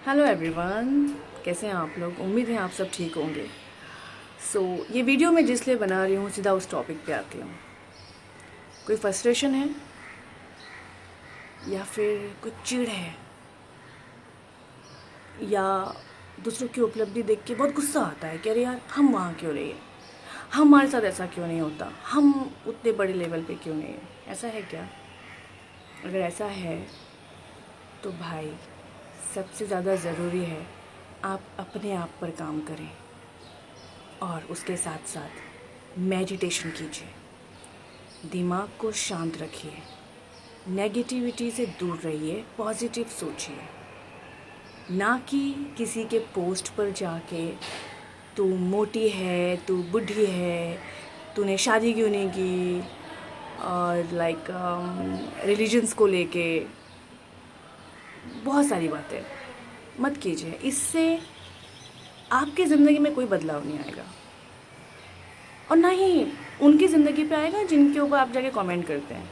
Hello everyone, कैसे हैं आप लोग। उम्मीद है आप सब ठीक होंगे। ये वीडियो मैं जिस लिए बना रही हूँ, सीधा उस टॉपिक पे आती हूँ। कोई फ्रस्ट्रेशन है या फिर कुछ चिढ़ है या दूसरों की उपलब्धि देख के बहुत गुस्सा आता है कि अरे यार हम वहाँ क्यों रहे, हमारे साथ ऐसा क्यों नहीं होता, हम उतने बड़े लेवल पे क्यों नहीं हैं। ऐसा है क्या? अगर ऐसा है तो भाई सबसे ज़्यादा ज़रूरी है आप अपने आप पर काम करें और उसके साथ साथ मेडिटेशन कीजिए। दिमाग को शांत रखिए, नेगेटिविटी से दूर रहिए, पॉजिटिव सोचिए। ना कि किसी के पोस्ट पर जाके तू मोटी है, तू बुढ़ी है, तूने शादी क्यों नहीं की, और रिलीजन्स को लेके बहुत सारी बातें मत कीजिए। इससे आपकी ज़िंदगी में कोई बदलाव नहीं आएगा और ना ही उनकी ज़िंदगी पे आएगा जिनके ऊपर आप जाके कमेंट करते हैं।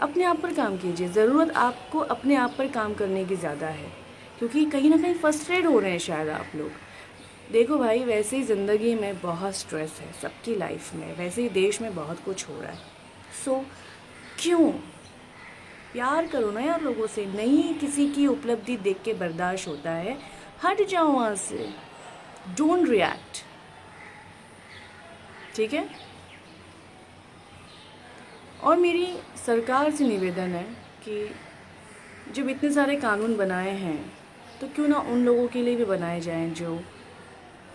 अपने आप पर काम कीजिए। ज़रूरत आपको अपने आप पर काम करने की ज़्यादा है, क्योंकि कहीं ना कहीं फ्रस्ट्रेट हो रहे हैं शायद आप लोग। देखो भाई, वैसे ही ज़िंदगी में बहुत स्ट्रेस है सबकी लाइफ में, वैसे ही देश में बहुत कुछ हो रहा है। क्यों प्यार करो ना यार लोगों से। नहीं किसी की उपलब्धि देख के बर्दाश्त होता है, हट जाओ वहाँ से। डोंट रिएक्ट, ठीक है। और मेरी सरकार से निवेदन है कि जब इतने सारे कानून बनाए हैं तो क्यों ना उन लोगों के लिए भी बनाए जाएं जो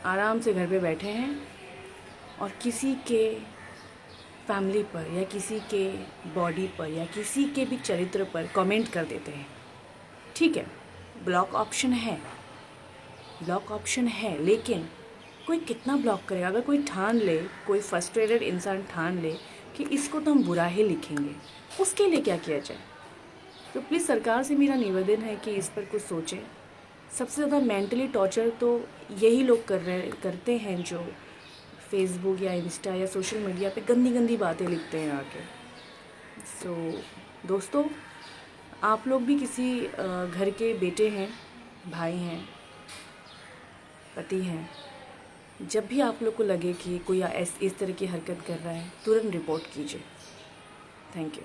आराम से घर पे बैठे हैं और किसी के फैमिली पर या किसी के बॉडी पर या किसी के भी चरित्र पर कमेंट कर देते हैं। ठीक है, ब्लॉक ऑप्शन है, ब्लॉक ऑप्शन है, लेकिन कोई कितना ब्लॉक करेगा। अगर कोई ठान ले, कोई फ्रस्ट्रेटेड इंसान ठान ले कि इसको तो हम बुरा ही लिखेंगे, उसके लिए क्या किया जाए। तो प्लीज़ सरकार से मेरा निवेदन है कि इस पर कुछ सोचें। सबसे ज़्यादा मेंटली टॉर्चर तो यही लोग करते हैं जो फेसबुक या इंस्टा या सोशल मीडिया पे गंदी गंदी बातें लिखते हैं आके। दोस्तों, आप लोग भी किसी घर के बेटे हैं, भाई हैं, पति हैं। जब भी आप लोग को लगे कि कोई इस तरह की हरकत कर रहा है, तुरंत रिपोर्ट कीजिए। Thank you.